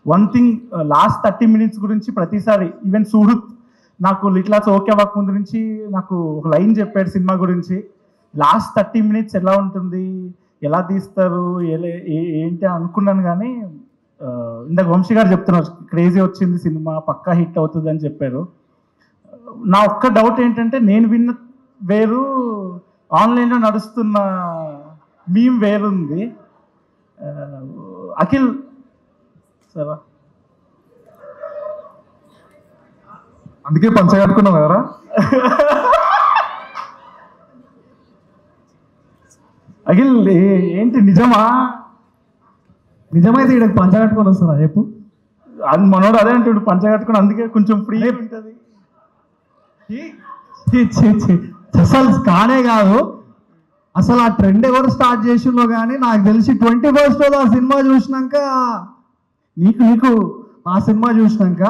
One thing, last 30 minutes గురించి ప్రతిసారి even Suhrit నాకు లిటిల్ ఆర్ట్స్ ఓకే అవ్వక ముందు నుంచి నాకు ఒక లైన్ చెప్పాడు సినిమా గురించి. లాస్ట్ 30 minutes ఎలా ఉంటుంది, ఎలా తీస్తారు, ఏంటి అనుకున్నాను. కానీ ఇందాక వంశీ గారు చెప్తున్నారు క్రేజీ వచ్చింది సినిమా, పక్కా హిట్ అవుతుంది అని చెప్పారు. నా ఒక్క డౌట్ ఏంటంటే, నేను విన్న వేరు, ఆన్లైన్లో నడుస్తున్న మీమ్ వేరుంది. అఖిల్ సరే, అందుకే పంచ కట్టుకున్నాం కదా. అఖిల్ ఏంటి నిజమా? నిజమైతే ఇక్కడ పంచ కట్టుకొని వస్తారా చెప్పు? అది మనోడు అదే అంటాడు, పంచ కట్టుకుని, అందుకే కొంచెం ఫ్రీ ఉంటుంది. అసలు కానే కాదు. అసలు ఆ ట్రెండ్ ఎవరు స్టార్ట్ చేసిందో కానీ నాకు తెలిసి 21st ఆ సినిమా చూసినాక, నీకు ఆ సినిమా చూసినాక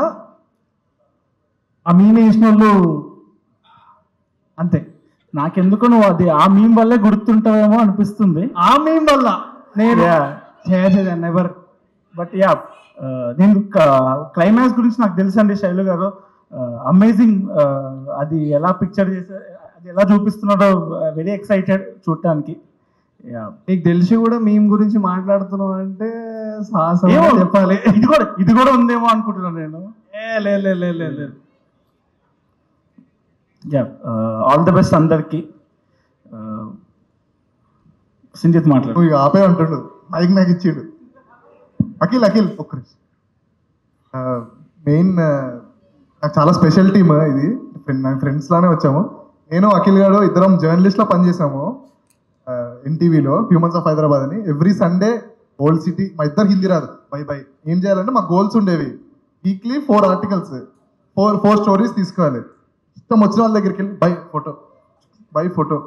ఆ మీమ్ వేసిన వాళ్ళు అంతే. నాకెందుకు నువ్వు అది ఆ మీమ్ వల్లే గుర్తుంటావేమో అనిపిస్తుంది. ఆ మీమ్ వల్ల నేను చేసేది నెవర్. బట్ యా, నేను క్లైమాక్స్ గురించి నాకు తెలుసండి శైలు గారు, అమేజింగ్. అది ఎలా పిక్చర్ చేశారు, అది ఎలా చూపిస్తున్నాడో, వెరీ ఎక్సైటెడ్ చూడటానికి. నీకు తెలిసి కూడా మీమ్ గురించి మాట్లాడుతున్నావు అంటే చెప్పాలి. ఇది కూడా ఉందేమో అనుకుంటున్నాను నేను. లేదు. యా, ఆల్ ది బెస్ట్ అందరికి. సింజిత్ మాట్లాడు. నువ్వు ఇక ఆపే అంటాడు, మైక్ నాకు ఇచ్చాడు. అఖిల్ ఒక్క మెయిన్ నాకు చాలా స్పెషల్ టీమ్ ఇది. ఫ్రెండ్స్ లానే వచ్చాము. నేను అఖిల్ గారు ఇద్దరం జర్నలిస్ట్లో పనిచేసాము ఎన్టీవీలో, హ్యూమన్స్ ఆఫ్ హైదరాబాద్ అని. ఎవ్రీ సండే ఓల్డ్ సిటీ, మా ఇద్దరు హిందీ రాదు, బై ఏం చేయాలంటే మా గోల్స్ ఉండేవి. వీక్లీ 4 articles, 4 stories తీసుకోవాలి. ఇష్టం వచ్చిన వాళ్ళ దగ్గరికి వెళ్ళి బై ఫోటో.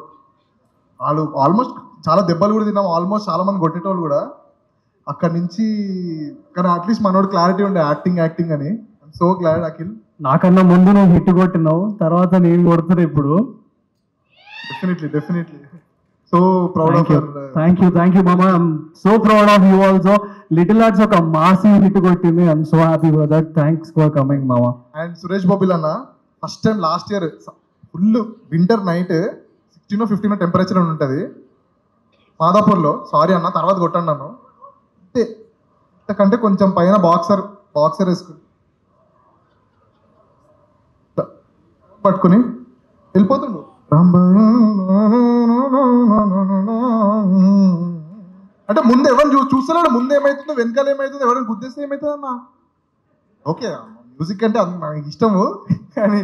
వాళ్ళు ఆల్మోస్ట్ చాలా దెబ్బలు కూడా తిన్నాము, ఆల్మోస్ట్ చాలా మంది కొట్టేటోళ్ళు కూడా. అక్కడి నుంచి కానీ అట్లీస్ట్ మనోడు క్లారిటీ ఉండే యాక్టింగ్ అని. I'm so glad Akhil. నాకన్నా ముందు నువ్వు హిట్ కొట్టినావు, తర్వాత నేను కొడుతున్నా ఇప్పుడు. Definitely so proud of. Thank you మామా. I'm so proud of you also. Little Arts ఒక మాసివ్ హిట్ కొట్టింది. I'm so happy for that. Thanks for coming మామా. అండ్ సురేష్ బాబుల్ అన్న first time last year full winter night 16 or 15 temperature ఉంటుంది మాదాపూర్లో. Sorry అన్న, తర్వాత కొట్టండి నన్ను. అంటే ఇంతకంటే కొంచెం పైన బాక్సర్ వేసుకుని పట్టుకుని వెళ్ళిపోతుండు. అంటే ముందు ఎవరిని చూస్తున్నాడు, ముందు ఏమవుతుందో వెనకాల ఏమవుతుందో, ఎవరైనా గుద్దేస్తే ఏమవుతుంది అన్న. ఓకే, మ్యూజిక్ అంటే నాకు ఇష్టము, కానీ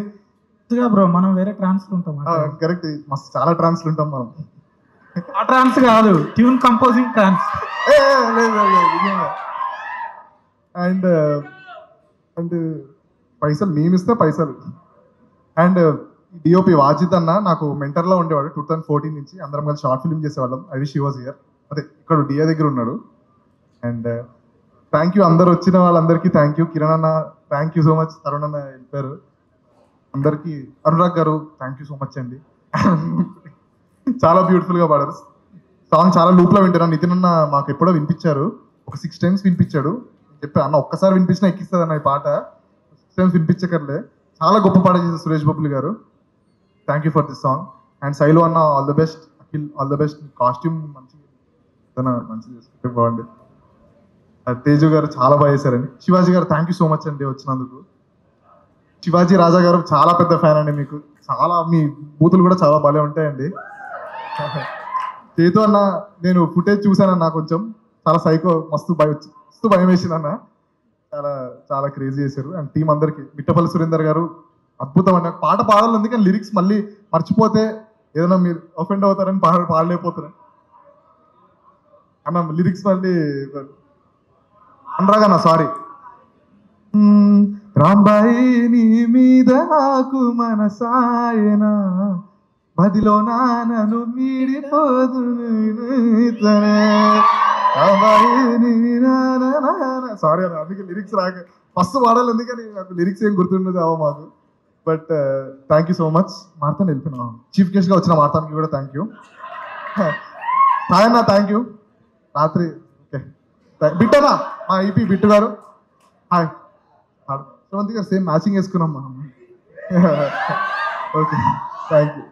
బ్రో మనం వేరే ట్రాన్స్లు ఉంటాం. కరెక్ట్, మస్తు చాలా ట్రాన్స్లు ఉంటాం మనం. ఆ ట్రాన్స్ కాదు, ట్యూన్ కంపోజింగ్ ట్రాన్స్. అండ్ పైసలు మేమిస్తే పైసలు. అండ్ డిఓపి వాజిద్ అన్న నాకు మెంటర్లా ఉండేవాడు 2014 నుంచి. అందరం కలిసి షార్ట్ ఫిల్మ్ చేసేవాళ్ళం. I wish he was here. అదే ఇక్కడ డిఏ దగ్గర ఉన్నాడు. అండ్ థ్యాంక్ యూ అందరు వచ్చిన వాళ్ళందరికీ థ్యాంక్ యూ. కిరణ్ అన్న thank you so much. Tarun అన్న వెళ్ళిపోయారు. అందరికీ అనురాగ్ గారు థ్యాంక్ యూ సో మచ్ అండి. చాలా బ్యూటిఫుల్గా పాడారు. సాంగ్ చాలా లూప్లో వింటున్నాను. నితిన్ అన్న మాకు ఎప్పుడో వినిపించారు, ఒక 6 times వినిపించాడు. చెప్పా అన్న ఒక్కసారి వినిపించినా ఎక్కిస్తుంది అన్న ఈ పాట, 6 times వినిపించకర్లే. చాలా గొప్ప పాట చేశారు సురేష్ బాబుల్ గారు. Thank you for this song. And Shailu అన్న all the best. Akhil all the best. Costume మంచిగా చేసుకుంటే బాగుంది. తేజు గారు చాలా బాగా చేశారండి. శివాజీ గారు థ్యాంక్ యూ సో మచ్ అండి వచ్చినందుకు. శివాజీ రాజా గారు చాలా పెద్ద ఫ్యాన్ అండి మీకు. చాలా మీ బూతులు కూడా చాలా బాగా ఉంటాయండి. చేతు అన్న నేను ఫుటేజ్ చూసానన్నా, కొంచెం చాలా సైకో, మస్తు భయం వేసింది అన్న. చాలా క్రేజీ చేశారు. అండ్ టీం అందరికి, మిట్టపల్లి సురేందర్ గారు అద్భుతం అన్న. పాట పాడాలి కానీ లిరిక్స్ మళ్ళీ మర్చిపోతే ఏదైనా మీరు అఫెండ్ అవుతారని పాడలేకపోతున్నా అన్న. లిరిక్స్ మళ్ళీ అనరాగన్న, సారీ. రాంబాయి నీ మీద నాకు మనసాయనా, మదిలో నానను మీడిపోదు. సారీ అన్న, అందుకే లిరిక్స్ రాక ఫస్ట్ పాడాలి, ఎందుకని నాకు లిరిక్స్ ఏం గుర్తుండదు అవ మాకు. But thank you so much. మార్తాన్ వెళ్ళిపోయినా చీఫ్ గెస్ట్గా వచ్చిన మార్తాన్కి కూడా థ్యాంక్ యూ. హాయ్ అన్న, థ్యాంక్ యూ. రాత్రి ఓకే బిట్టనా మా ఈపీ బిట్టు గారు హాయ్ శ్రవంతి గారు సేమ్ మ్యాచింగ్ వేసుకున్నాం మనం. Okay thank you.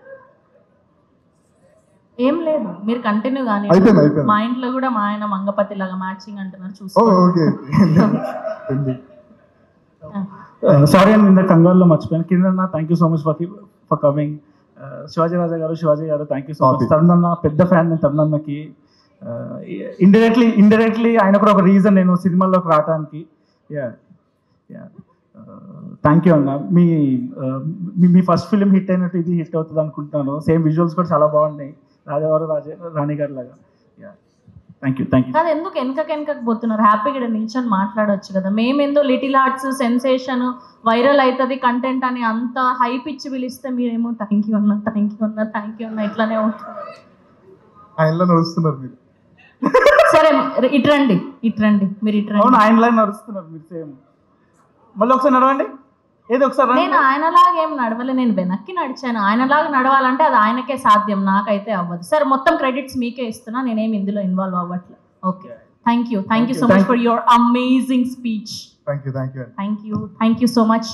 ఏం లేదు, మీరు కంటిన్యూ కానీ. అయిపోయింది. మా ఇంట్లో కూడా మా ఆయన మంగపతి లాగా మ్యాచింగ్ అంటున్నారు, ఓ చూసుకో. ఓకే. సారీ అండి, నిన్న కంగారులో మర్చిపోయాను. కింద thank you so much for coming. Shivaji Raja గారు, thank you so much. Tarun అన్న పెద్ద ఫ్యాన్ నేను తరుణ్ అన్నకి. ఇండైరెక్ట్లీ ఆయన కూడా ఒక రీజన్ నేను సినిమాల్లోకి రావడానికి. థ్యాంక్ యూ అన్న. మీ ఫస్ట్ ఫిలిం హిట్ అయినట్టు ఇది హిట్ అవుతుంది అనుకుంటున్నాను. సేమ్ విజువల్స్ కూడా చాలా బాగున్నాయి, రాణి గారి లాగా. Thank you. కాదు, ఎందుకు వెనకకు పోతున్నారు? హ్యాపీగా నిల్చొని మాట్లాడవచ్చు కదా. మేమేందో లిటిల్ ఆర్ట్స్ సెన్సేషన్ వైరల్ అవుతుంది కంటెంట్ అని అంత హైప్ ఇచ్చి పిలిస్తే మీరేమో థ్యాంక్ యూ అన్న ఇట్లానే అవుతుంది. ఆయనలో నడుస్తున్నారు మీరు. సరే ఇట్రండి మీరు ఇట్రండి. అవును, ఆయనలాగా నడుస్తున్నారు మీరు సేమ్. మళ్ళీ ఒకసారి నడవండి, ఏదో ఒకసారి. నేను ఆయనలాగా ఏం నడవలే, నేను వెనక్కి నడిచాను. ఆయనలాగా నడవాలంటే అది ఆయనకే సాధ్యం, నాకైతే అవ్వదు. సరే, మొత్తం క్రెడిట్స్ మీకే ఇస్తున్నా, నేనేమి ఇందులో ఇన్వాల్వ్ అవ్వట్లేదు. Okay, thank you so much for your amazing speech. Thank you so much.